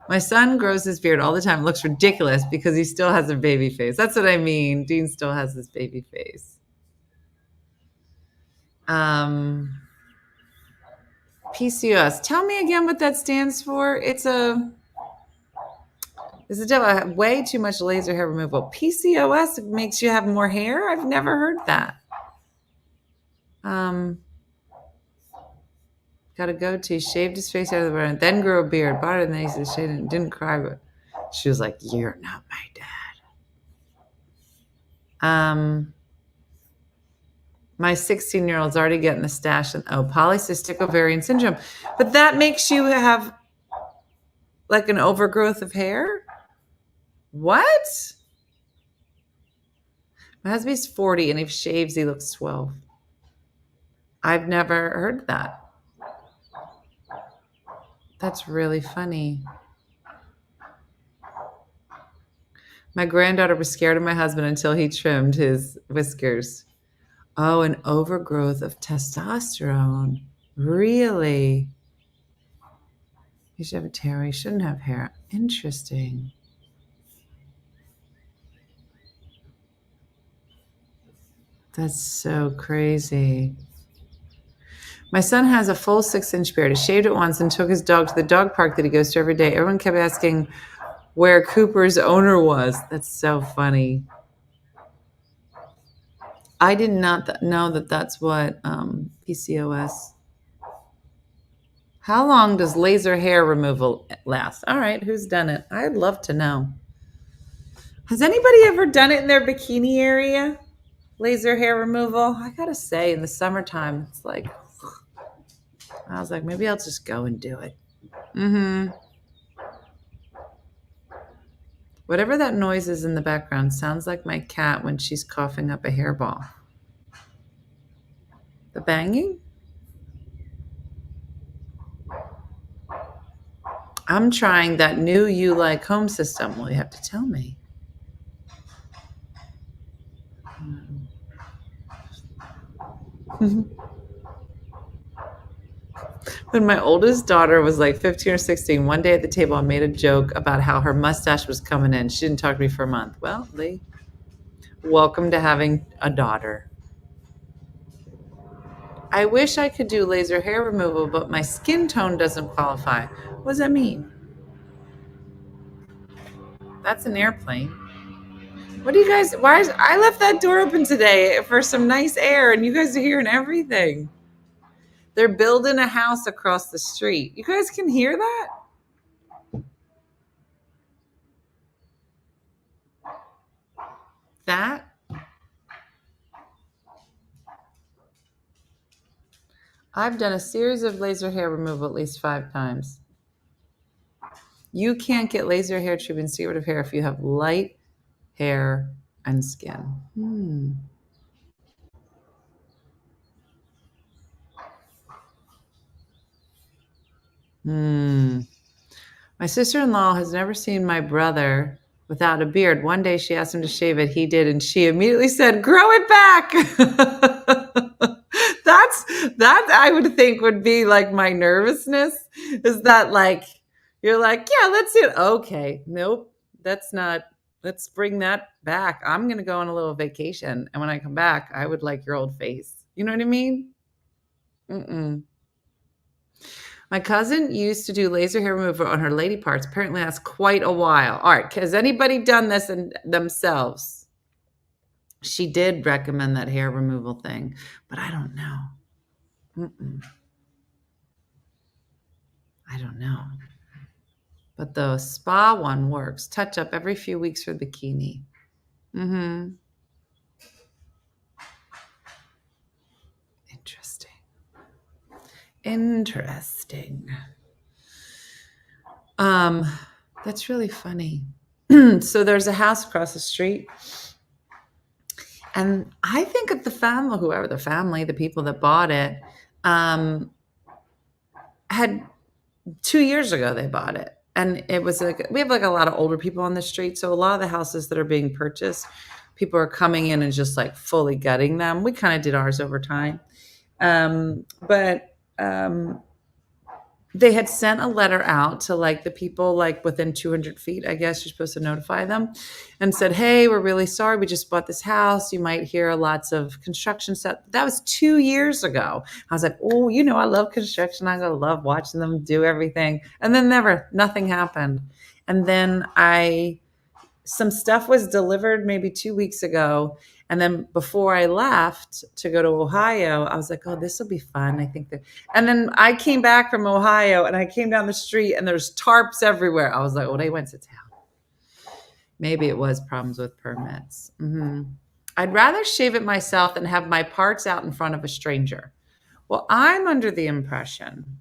My son grows his beard all the time. It looks ridiculous because he still has a baby face. That's what I mean. Dean still has his baby face. PCOS. Tell me again what that stands for. It's a devil. Way too much laser hair removal. PCOS makes you have more hair? I've never heard that. Got a goatee, shaved his face out of the burn, then grew a beard, bought it, and then he said she didn't cry, but she was like, you're not my dad. My 16-year-old's already getting the stash and polycystic ovarian syndrome. But that makes you have like an overgrowth of hair? What? My husband's 40 and if he shaves, he looks 12. I've never heard that. That's really funny. My granddaughter was scared of my husband until he trimmed his whiskers. Oh, an overgrowth of testosterone. Really? He should have a hair. He shouldn't have hair. Interesting. That's so crazy. My son has a full 6-inch beard. He shaved it once and took his dog to the dog park that he goes to every day. Everyone kept asking where Cooper's owner was. That's so funny. I did not know that that's what PCOS. How long does laser hair removal last? All right, who's done it? I'd love to know. Has anybody ever done it in their bikini area? Laser hair removal? I gotta say, in the summertime, it's like, I was like, maybe I'll just go and do it. Whatever that noise is in the background sounds like my cat when she's coughing up a hairball. The banging? I'm trying that new You Like Home system. Well, you have to tell me. When my oldest daughter was like 15 or 16, one day at the table, I made a joke about how her mustache was coming in. She didn't talk to me for a month. Well, Lee, welcome to having a daughter. I wish I could do laser hair removal, but my skin tone doesn't qualify. What does that mean? That's an airplane. What do you guys, I left that door open today for some nice air and you guys are hearing everything. They're building a house across the street. You guys can hear that? That? I've done a series of laser hair removal at least 5 times. You can't get laser hair treatment, get rid of hair if you have light hair and skin. My sister-in-law has never seen my brother without a beard. One day she asked him to shave it. He did, and she immediately said, grow it back. That I would think would be like my nervousness. Is that like, you're like, yeah, let's do it. Okay. Nope. That's not Let's bring that back. I'm going to go on a little vacation. And when I come back, I would like your old face. You know what I mean? Mm-mm. My cousin used to do laser hair removal on her lady parts. Apparently that's quite a while. All right. Has anybody done this themselves? She did recommend that hair removal thing, but I don't know. Mm-mm. I don't know. But the spa one works. Touch up every few weeks for bikini. Mm-hmm. Interesting. That's really funny. So there's a house across the street. And I think of the family, whoever the family, the people that bought it, had 2 years ago they bought it. And it was like, we have like a lot of older people on the street. So a lot of the houses that are being purchased, people are coming in and just like fully gutting them. We kind of did ours over time. But they had sent a letter out to like the people like within 200 feet, I guess you're supposed to notify them, and said, hey, we're really sorry. We just bought this house. You might hear lots of construction stuff. That was 2 years ago. I was like, oh, you know, I love construction. I love watching them do everything. And then nothing happened. And then some stuff was delivered maybe 2 weeks ago. And then before I left to go to Ohio, I was like, oh, this will be fun. I think that. And then I came back from Ohio and I came down the street and there's tarps everywhere. I was like, oh, they went to town. Maybe it was problems with permits. Mm-hmm. I'd rather shave it myself than have my parts out in front of a stranger. Well, I'm under the impression,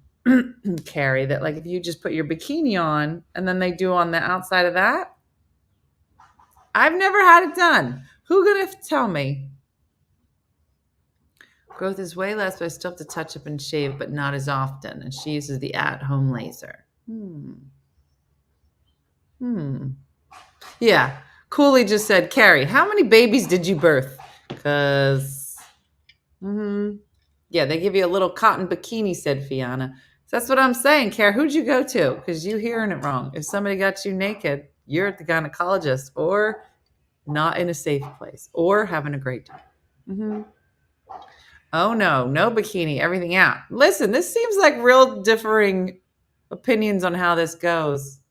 Carrie, that like if you just put your bikini on and then they do on the outside of that, I've never had it done. Who gonna tell me? Growth is way less, but I still have to touch up and shave, but not as often. And she uses the at-home laser. Yeah. Cooley just said, Carrie, how many babies did you birth? Because, yeah, they give you a little cotton bikini, said Fiona. So that's what I'm saying, Carrie. Who'd you go to? Because you hearing it wrong. If somebody got you naked, you're at the gynecologist or not in a safe place or having a great time. Oh, no bikini, everything out. Listen, this seems like real differing opinions on how this goes.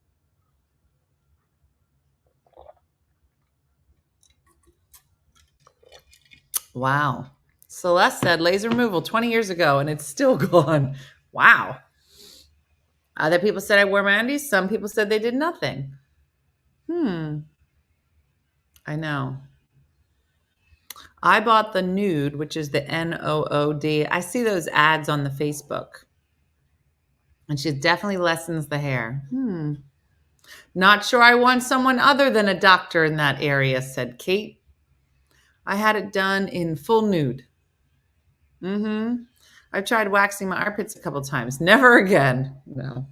Wow. Celeste said laser removal 20 years ago and it's still gone. Wow. Other people said I wore my undies. Some people said they did nothing. I know. I bought the Nude, which is the Nood. I see those ads on the Facebook. And she definitely lessens the hair. Not sure I want someone other than a doctor in that area, said Kate. I had it done in full nude. I tried waxing my armpits a couple times. Never again. No.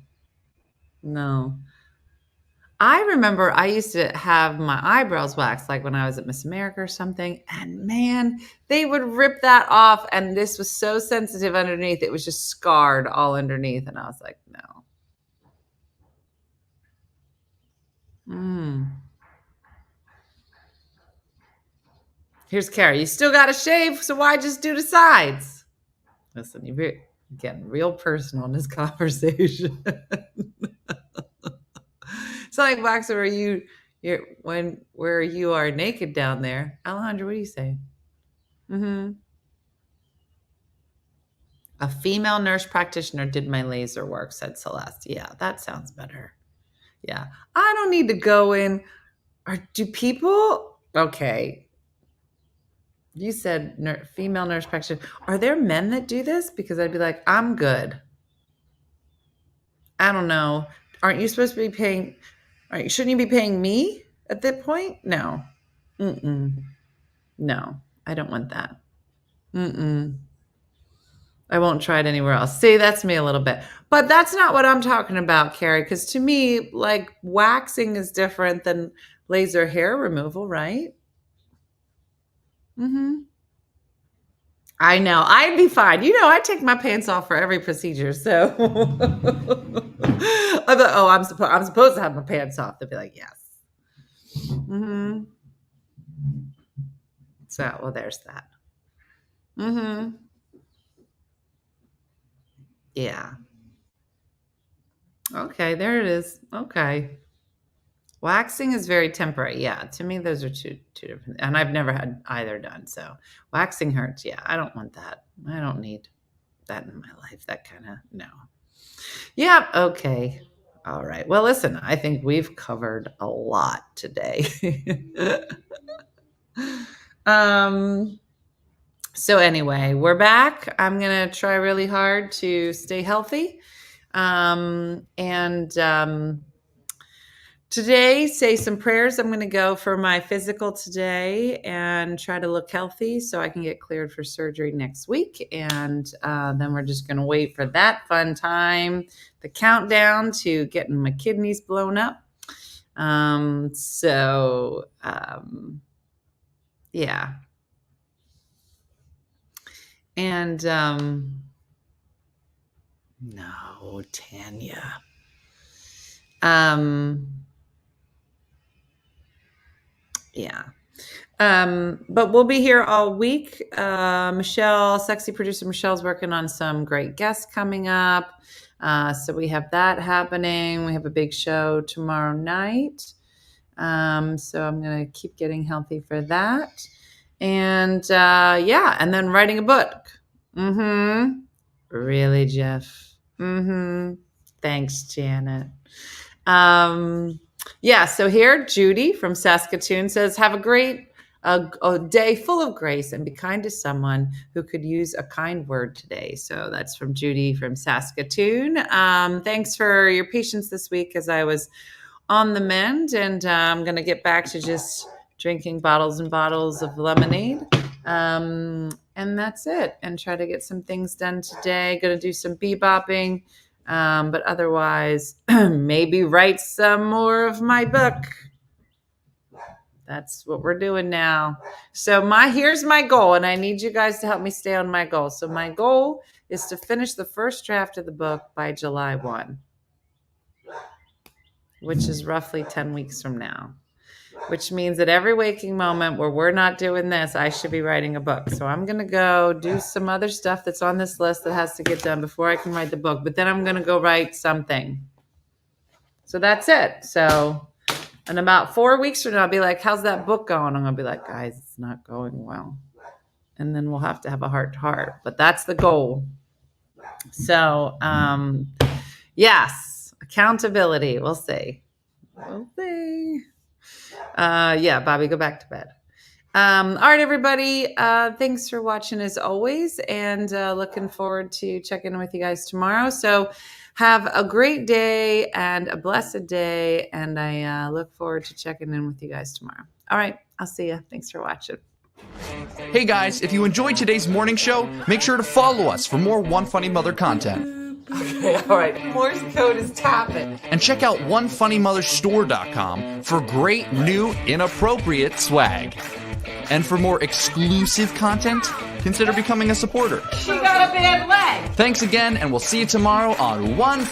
I remember I used to have my eyebrows waxed, like when I was at Miss America or something. And man, they would rip that off. And this was so sensitive underneath. It was just scarred all underneath. And I was like, no. Here's Carrie. You still got to shave, so why just do the sides? Listen, you're getting real personal in this conversation. It's like boxer where you are naked down there. Alejandra, what do you say? A female nurse practitioner did my laser work, said Celeste. Yeah, that sounds better. Yeah. I don't need to go in. Do people? Okay. You said female nurse practitioner. Are there men that do this? Because I'd be like, I'm good. I don't know. Aren't you supposed to be paying? Shouldn't you be paying me at that point? No. No, I don't want that. I won't try it anywhere else. See, that's me a little bit. But that's not what I'm talking about, Carrie, because to me, like waxing is different than laser hair removal, right? I know. I'd be fine. You know, I take my pants off for every procedure. So I thought, I'm supposed to have my pants off. They'd be like, yes. Mm-hmm. So, well, there's that. Mm-hmm. Yeah. Okay, there it is. Okay. Waxing is very temporary. Yeah, to me, those are two different. And I've never had either done. So waxing hurts. Yeah, I don't want that. I don't need that in my life. That kind of no. Yeah. Okay. All right. Well, listen. I think we've covered a lot today. So anyway, we're back. I'm gonna try really hard to stay healthy. Today, say some prayers. I'm going to go for my physical today and try to look healthy so I can get cleared for surgery next week. And then we're just going to wait for that fun time, the countdown to getting my kidneys blown up. Yeah. And no, Tanya. Yeah. But we'll be here all week. Michelle, sexy producer Michelle's working on some great guests coming up. So we have that happening. We have a big show tomorrow night. So I'm going to keep getting healthy for that. And and then writing a book. Mm-hmm. Really, Jeff? Mm-hmm. Thanks, Janet. So here, Judy from Saskatoon says, have a great a day full of grace and be kind to someone who could use a kind word today. So that's from Judy from Saskatoon. Thanks for your patience this week as I was on the mend, and I'm going to get back to just drinking bottles and bottles of lemonade. And that's it. And try to get some things done today. Going to do some bebopping. But otherwise, maybe write some more of my book. That's what we're doing now. So here's my goal, and I need you guys to help me stay on my goal. So my goal is to finish the first draft of the book by July 1, which is roughly 10 weeks from now, which means that every waking moment where we're not doing this, I should be writing a book. So I'm going to go do some other stuff that's on this list that has to get done before I can write the book. But then I'm going to go write something. So that's it. So in about 4 weeks from now, I'll be like, how's that book going? I'm going to be like, guys, it's not going well. And then we'll have to have a heart-to-heart. But that's the goal. So, yes, accountability. We'll see. Bobby, go back to bed. All right, everybody. Thanks for watching as always, and looking forward to checking in with you guys tomorrow. So have a great day and a blessed day, and I look forward to checking in with you guys tomorrow. All right, I'll see you. Thanks for watching. Hey guys, if you enjoyed today's morning show, make sure to follow us for more OneFunnyMother content. Okay, all right. Morse code is tapping. And check out OneFunnyMotherStore.com for great new inappropriate swag. And for more exclusive content, consider becoming a supporter. She got a bad leg. Thanks again, and we'll see you tomorrow on One